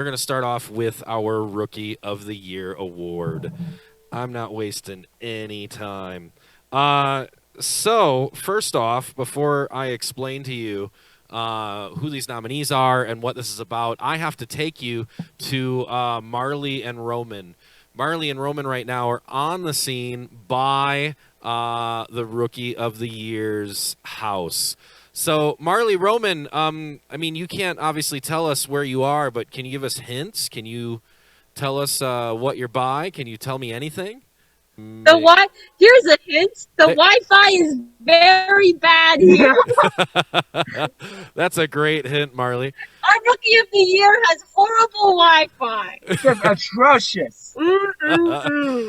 We're going to start off with our Rookie of the Year award. I'm not wasting any time. So, first off, before I explain to you who these nominees are and what this is about, I have to take you to Marley and Roman. Marley and Roman right now are on the scene by the Rookie of the Year's house. So, Marley, Roman, I mean, you can't obviously tell us where you are, but can you give us hints? Can you tell us what you're by? Can you tell me anything? Here's a hint. The Hey. Wi-Fi is very bad here. That's a great hint, Marley. Our Rookie of the Year has horrible Wi-Fi. Just atrocious.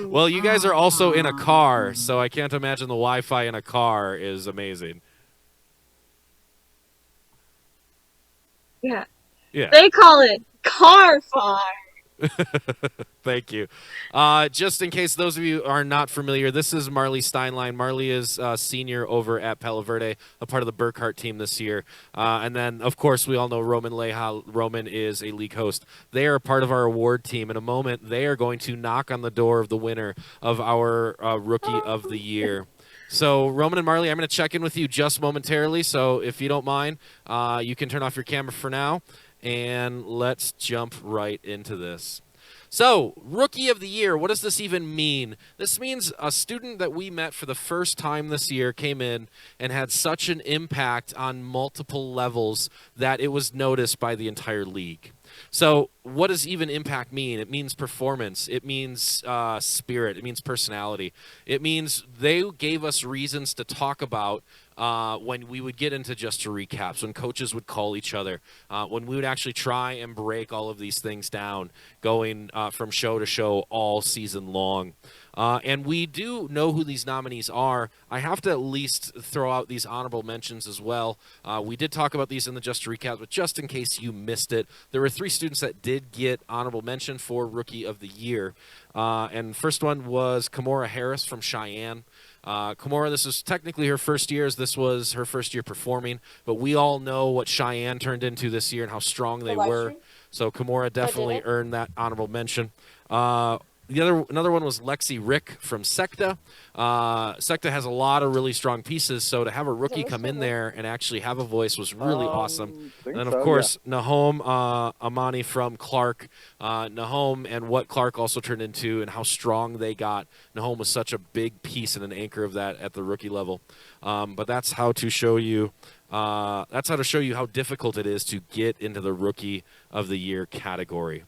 Well, you guys are also in a car, so I can't imagine the Wi-Fi in a car is amazing. Yeah. Yeah. They call it car-fi. Thank you. Just in case those of you are not familiar, this is Marley Steinlein. Marley is senior over at Palo Verde, a part of the Burkhart team this year. And then, of course, we all know Roman Leha. Roman is a league host. They are part of our award team. In a moment, they are going to knock on the door of the winner of our Rookie of the Year. So, Roman and Marley, I'm going to check in with you just momentarily. So, if you don't mind, you can turn off your camera for now. And let's jump right into this. So, Rookie of the Year, what does this even mean? This means a student that we met for the first time this year came in and had such an impact on multiple levels that it was noticed by the entire league. So, what does even impact mean? It means performance. It means spirit. It means personality. It means they gave us reasons to talk about when we would get into just recaps, when coaches would call each other, when we would actually try and break all of these things down, going from show to show all season long. And we do know who these nominees are. I have to at least throw out these honorable mentions as well. We did talk about these in the Just Recap, but just in case you missed it, there were 3 students that did get honorable mention for Rookie of the Year. And first one was Kimora Harris from Cheyenne. Kimora, this is technically her first year, as this was her first year performing, but we all know what Cheyenne turned into this year and how strong they were. So Kimora definitely earned that honorable mention. Another one was Lexi Rick from Secta. Secta has a lot of really strong pieces, so to have a rookie come in there and actually have a voice was really awesome. And then, of course, Nahom Amani from Clark. Nahom and what Clark also turned into and how strong they got. Nahom was such a big piece and an anchor of that at the rookie level. But that's how to show you. That's how to show you how difficult it is to get into the Rookie of the Year category.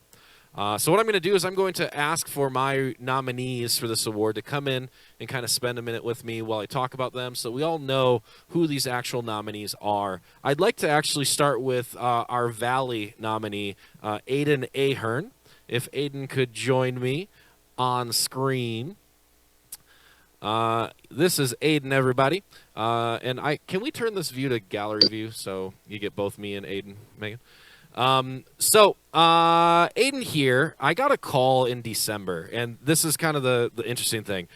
So what I'm going to do is I'm going to ask for my nominees for this award to come in and kind of spend a minute with me while I talk about them so we all know who these actual nominees are. I'd like to actually start with our Valley nominee, Aiden Ahern. If Aiden could join me on screen. This is Aiden, everybody. And can we turn this view to gallery view so you get both me and Aiden, Megan? Aiden here, I got a call in December, and this is kind of the interesting thing.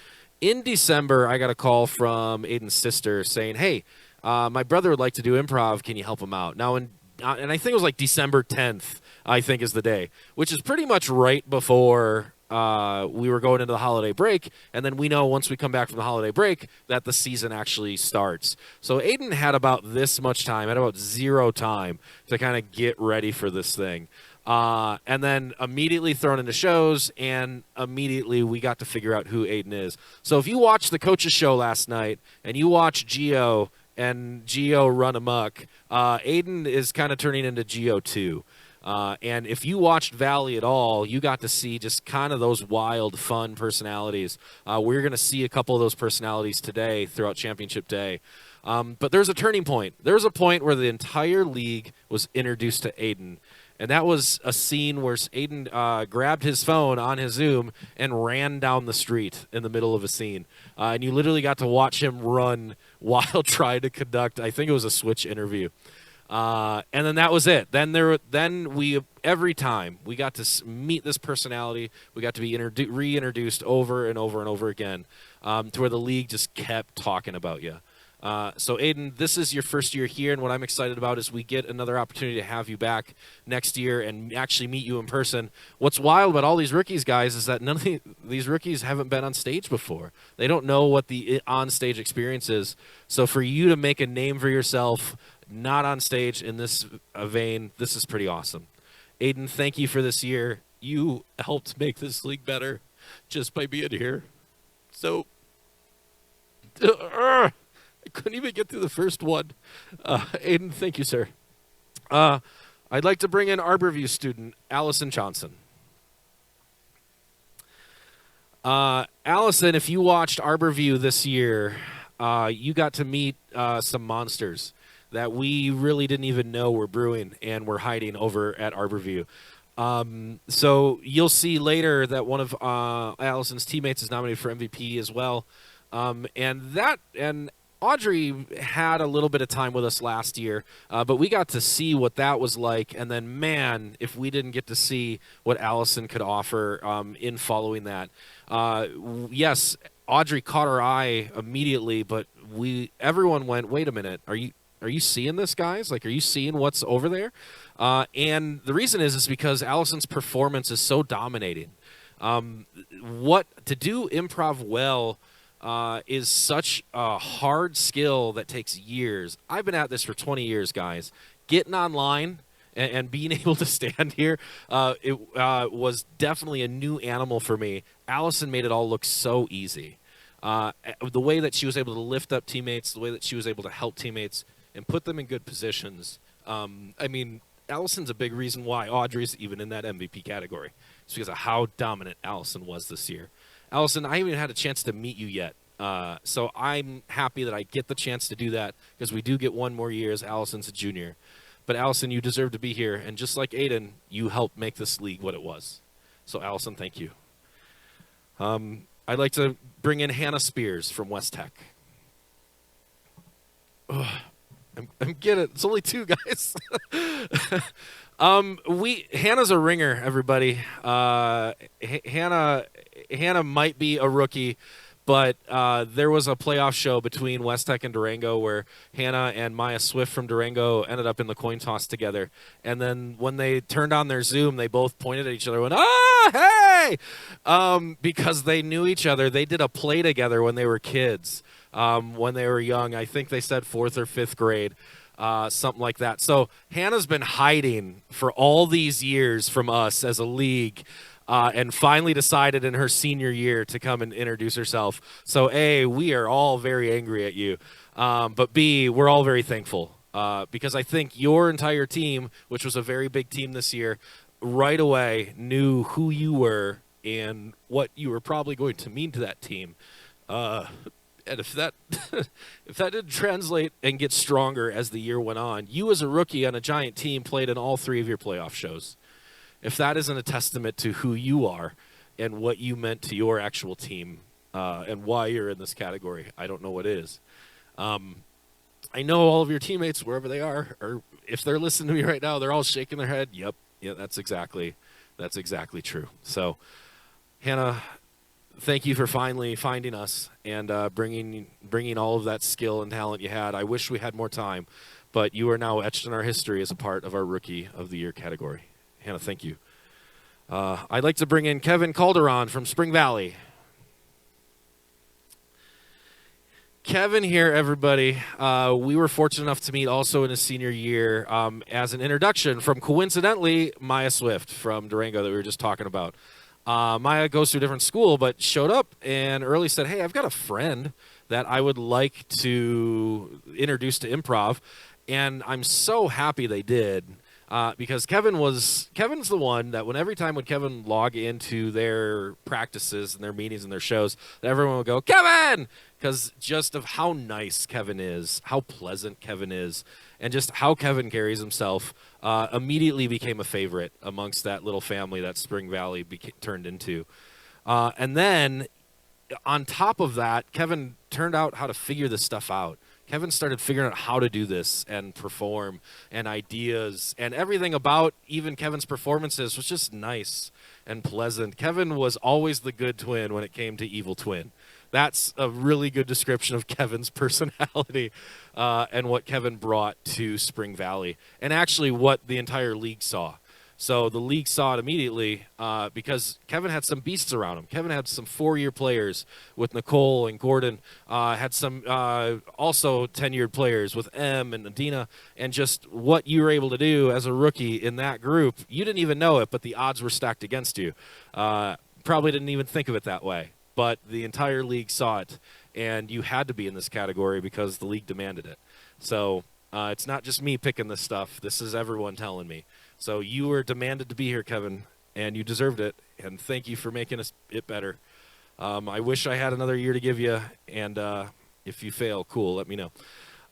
In December, I got a call from Aiden's sister saying, hey, my brother would like to do improv. Can you help him out? Now, and I think it was like December 10th, I think is the day, which is pretty much right before we were going into the holiday break, and then we know once we come back from the holiday break that the season actually starts. So Aiden had about this much time, had about 0 time to kind of get ready for this thing. And then immediately thrown into shows, and immediately we got to figure out who Aiden is. So if you watched the coaches show last night, and you watch Gio and Gio run amok, Aiden is kind of turning into Gio too. And if you watched Valley at all, you got to see just kind of those wild, fun personalities. We're going to see a couple of those personalities today throughout Championship Day. But there's a turning point. There's a point where the entire league was introduced to Aiden. And that was a scene where Aiden grabbed his phone on his Zoom and ran down the street in the middle of a scene. And you literally got to watch him run while trying to conduct, I think it was a Switch interview. And then that was it. Then we every time we got to meet this personality, we got to be reintroduced over and over and over again, to where the league just kept talking about you. So, Aiden, this is your first year here, and what I'm excited about is we get another opportunity to have you back next year and actually meet you in person. What's wild about all these rookies, guys, is that none of these rookies haven't been on stage before. They don't know what the on-stage experience is. So for you to make a name for yourself, not on stage in this vein, this is pretty awesome. Aiden, thank you for this year. You helped make this league better just by being here. So, I couldn't even get through the first one. Aiden, thank you, sir. I'd like to bring in Arborview student Allison Johnson. Allison, if you watched Arborview this year, you got to meet some monsters that we really didn't even know were brewing and were hiding over at Arborview. So you'll see later that one of Allison's teammates is nominated for MVP as well. And Audrey had a little bit of time with us last year, but we got to see what that was like. And then, man, if we didn't get to see what Allison could offer in following that. Yes, Audrey caught our eye immediately, but everyone went, wait a minute, are you seeing this, guys? Like, are you seeing what's over there? And the reason is because Allison's performance is so dominating. To do improv well is such a hard skill that takes years. I've been at this for 20 years, guys. Getting online and being able to stand here, it was definitely a new animal for me. Allison made it all look so easy. The way that she was able to lift up teammates, the way that she was able to help teammates and put them in good positions. I mean, Allison's a big reason why Audrey's even in that MVP category. It's because of how dominant Allison was this year. Allison, I haven't even had a chance to meet you yet. So I'm happy that I get the chance to do that because we do get one more year as Allison's a junior. But Allison, you deserve to be here. And just like Aiden, you helped make this league what it was. So Allison, thank you. I'd like to bring in Hannah Spears from West Tech. I'm getting it. It's only two guys. Hannah's a ringer, everybody. Hannah might be a rookie, but there was a playoff show between West Tech and Durango where Hannah and Maya Swift from Durango ended up in the coin toss together. And then when they turned on their Zoom, they both pointed at each other and went, "Ah, hey!" Because they knew each other. They did a play together when they were kids. When they were young. I think they said 4th or 5th grade, something like that. So Hannah's been hiding for all these years from us as a league and finally decided in her senior year to come and introduce herself. So, A, we are all very angry at you. But, B, we're all very thankful because I think your entire team, which was a very big team this year, right away knew who you were and what you were probably going to mean to that team. And if that didn't translate and get stronger as the year went on, you as a rookie on a giant team played in all 3 of your playoff shows. If that isn't a testament to who you are and what you meant to your actual team and why you're in this category, I don't know what is. I know all of your teammates, wherever they are, or if they're listening to me right now, they're all shaking their head. Yep, yeah, that's exactly true. So, Hannah, thank you for finally finding us and bringing all of that skill and talent you had. I wish we had more time, but you are now etched in our history as a part of our Rookie of the Year category. Hannah, thank you. I'd like to bring in Kevin Calderon from Spring Valley. Kevin here, everybody. We were fortunate enough to meet also in his senior year as an introduction from, coincidentally, Maya Swift from Durango that we were just talking about. Maya goes to a different school, but showed up and early said, "Hey, I've got a friend that I would like to introduce to improv," and I'm so happy they did because Kevin's the one that every time when Kevin log into their practices and their meetings and their shows, that everyone would go, "Kevin!" because just of how nice Kevin is, how pleasant Kevin is, and just how Kevin carries himself, immediately became a favorite amongst that little family that Spring Valley turned into. And then, on top of that, Kevin turned out how to figure this stuff out. Kevin started figuring out how to do this and perform and ideas and everything about even Kevin's performances was just nice and pleasant. Kevin was always the good twin when it came to evil twin. that's a really good description of Kevin's personality and what Kevin brought to Spring Valley, and actually what the entire league saw. So the league saw it immediately because Kevin had some beasts around him. Kevin had some 4-year players with Nicole and Gordon, had some also tenured players with M and Adina, and just what you were able to do as a rookie in that group. You didn't even know it, but the odds were stacked against you. Probably didn't even think of it that way, but the entire league saw it, and you had to be in this category because the league demanded it. So it's not just me picking this stuff. This is everyone telling me. So you were demanded to be here, Kevin, and you deserved it, and thank you for making it better. I wish I had another year to give you, and if you fail, cool, let me know.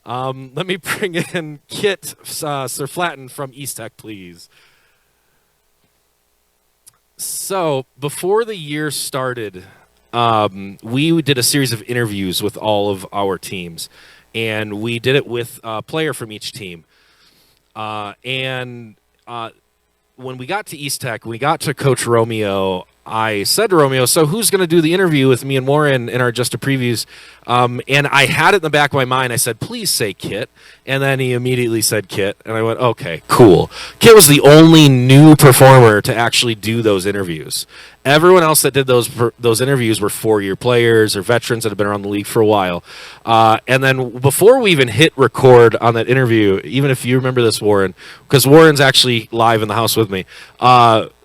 Let me bring in Kit Sir Flatten from East Tech, please. So before the year started, we did a series of interviews with all of our teams, and we did it with a player from each team. When we got to East Tech, we got to Coach Romeo. I said to Romeo, so who's going to do the interview with me and Warren in our Just a Previews? And I had it in the back of my mind. I said, please say Kit. And then he immediately said Kit. And I went, okay, cool. Kit was the only new performer to actually do those interviews. Everyone else that did those interviews were 4-year players or veterans that have been around the league for a while. And then before we even hit record on that interview, even if you remember this, Warren, because Warren's actually live in the house with me,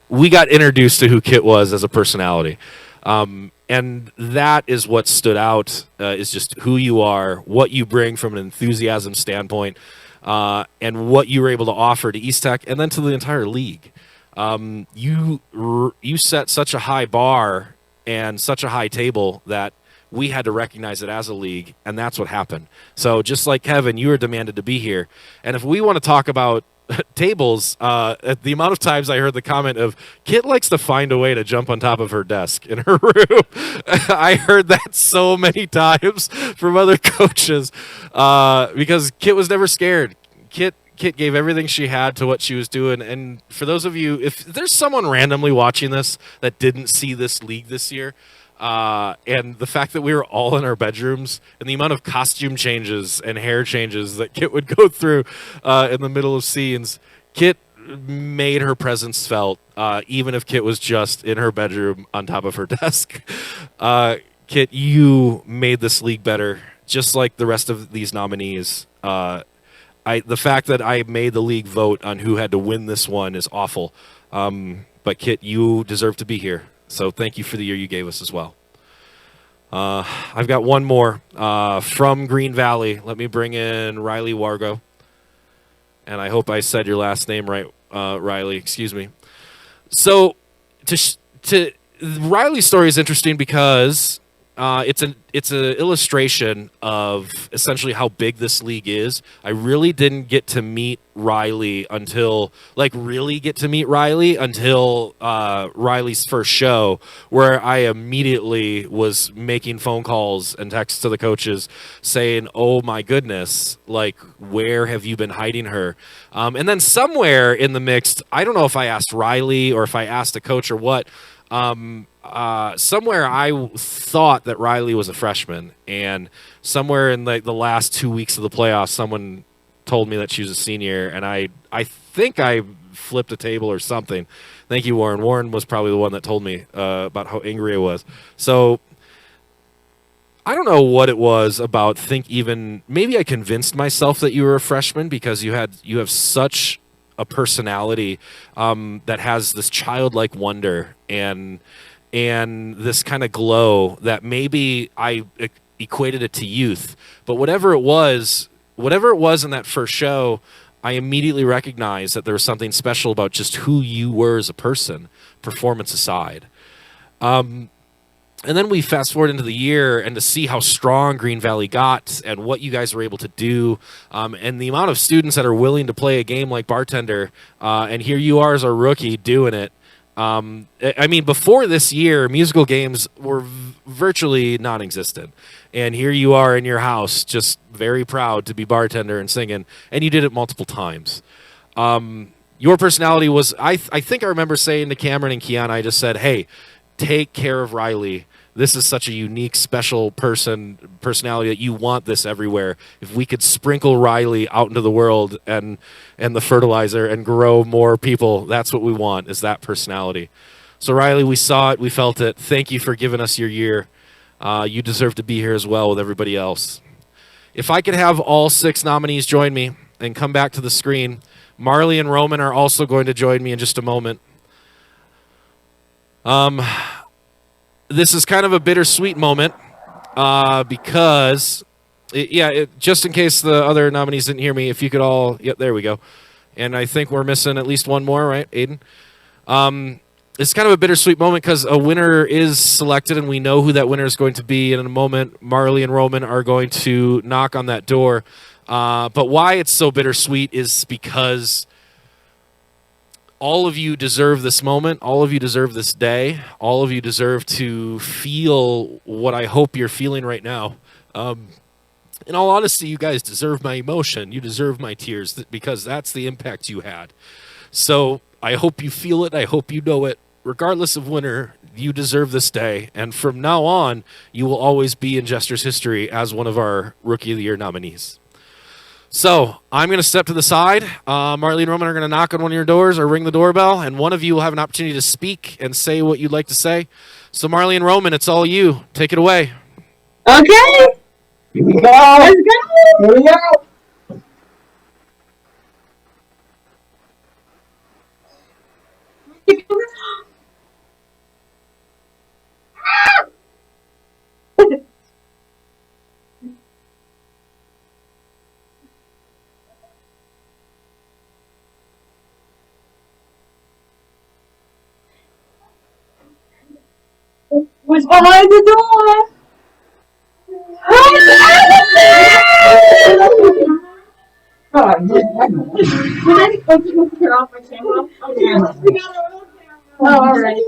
we got introduced to who Kit was as a personality. And that is what stood out, is just who you are, what you bring from an enthusiasm standpoint, and what you were able to offer to East Tech and then to the entire league. You set such a high bar and such a high table that we had to recognize it as a league, and that's what happened. So just like Kevin, you were demanded to be here. And if we want to talk about tables, the amount of times I heard the comment of Kit likes to find a way to jump on top of her desk in her room. I heard that so many times from other coaches because Kit was never scared. Kit gave everything she had to what she was doing. And for those of you, if there's someone randomly watching this that didn't see this league this year, and the fact that we were all in our bedrooms and the amount of costume changes and hair changes that Kit would go through in the middle of scenes, Kit made her presence felt, even if Kit was just in her bedroom on top of her desk. Kit, you made this league better, just like the rest of these nominees. The fact that I made the league vote on who had to win this one is awful. But Kit, you deserve to be here. So thank you for the year you gave us as well. I've got one more from Green Valley. Let me bring in Riley Wargo. And I hope I said your last name right, Riley. Excuse me. So Riley's story is interesting because it's an illustration of essentially how big this league is. I really didn't get to meet Riley until Riley's first show, where I immediately was making phone calls and texts to the coaches saying, oh my goodness, like, where have you been hiding her? And then somewhere in the mix, I don't know if I asked Riley or if I asked a coach or what, somewhere I thought that Riley was a freshman, and somewhere in the last 2 weeks of the playoffs, someone told me that she was a senior, and I think I flipped a table or something. Thank you, Warren. Warren was probably the one that told me about how angry I was. So I don't know what it was about. Maybe I convinced myself that you were a freshman because you have such a personality that has this childlike wonder and this kind of glow that maybe I equated it to youth. But whatever it was in that first show, I immediately recognized that there was something special about just who you were as a person, performance aside. And then we fast forward into the year and to see how strong Green Valley got and what you guys were able to do, and the amount of students that are willing to play a game like bartender, and here you are as a rookie doing it. I mean, before this year, musical games were virtually non-existent. And here you are in your house, just very proud to be bartender and singing, and you did it multiple times. Your personality was, I think I remember saying to Cameron and Kiana, I just said, hey, take care of Riley. This is such a unique, special personality that you want this everywhere. If we could sprinkle Riley out into the world and the fertilizer and grow more people, that's what we want, is that personality. So Riley, we saw it, we felt it. Thank you for giving us your year. You deserve to be here as well with everybody else. If I could have all 6 nominees join me and come back to the screen. Marley and Roman are also going to join me in just a moment. This is kind of a bittersweet moment because, just in case the other nominees didn't hear me, if you could all, yep, there we go. And I think we're missing at least one more, right, Aiden? It's kind of a bittersweet moment because a winner is selected and we know who that winner is going to be. And in a moment, Marley and Roman are going to knock on that door. But why it's so bittersweet is because all of you deserve this moment. All of you deserve this day. All of you deserve to feel what I hope you're feeling right now. In all honesty, you guys deserve my emotion. You deserve my tears because that's the impact you had. So I hope you feel it. I hope you know it. Regardless of winner, you deserve this day. And from now on, you will always be in Jesters history as one of our Rookie of the Year nominees. So I'm going to step to the side. Marley and Roman are going to knock on one of your doors or ring the doorbell, and one of you will have an opportunity to speak and say what you'd like to say. So Marley and Roman, it's all you. Take it away. Okay. Here we go. Let's go. Here we go. Who's behind the door? Turn off my camera. Oh, all right.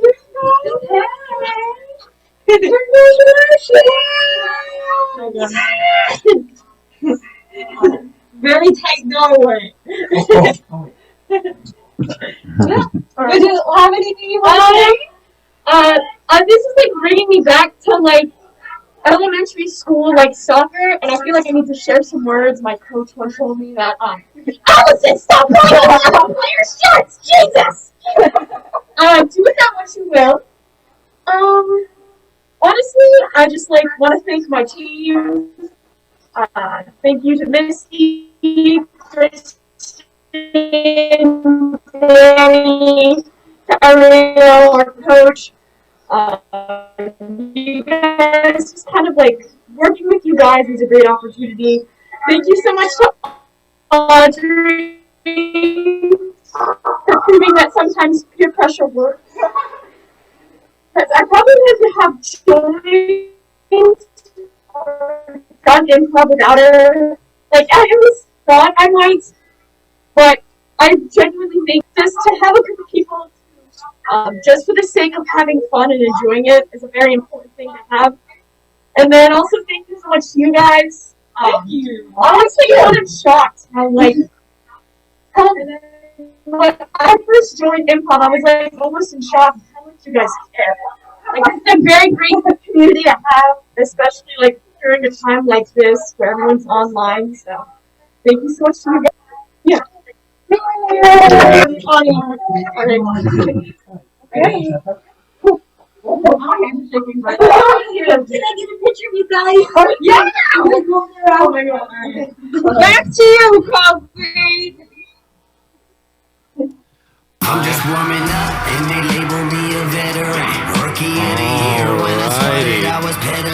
Very tight doorway. Would you have anything you want to say? This is like bringing me back to like elementary school, like soccer, and I feel like I need to share some words. My coach once told me that, Allison, stop playing with players' shots, Jesus! Do with that what you will. Honestly, I just like want to thank my team. Thank you to Misty, Kristen, Danny, Ariel, our coach. You guys, just kind of like working with you guys is a great opportunity. Thank you so much to Audrey for proving that sometimes peer pressure works. Because I probably wouldn't have joined or done improv without her. Like, I always thought I might, but I genuinely think just to have a group of people just for the sake of having fun and enjoying it is a very important thing to have. And then also thank you so much to you guys. Thank you. Honestly, I'm shocked how when I first joined improv, I was like almost in shock how much you guys care. Like it's a very great community to have, especially like during a time like this where everyone's online. So thank you so much to you guys. Yeah. Hey. Can I get a picture of you guys? Yeah! Oh my god. Back to you, Coffee! I'm just warming up and they label me a veteran. Rookie of the year when I started I was pedaling.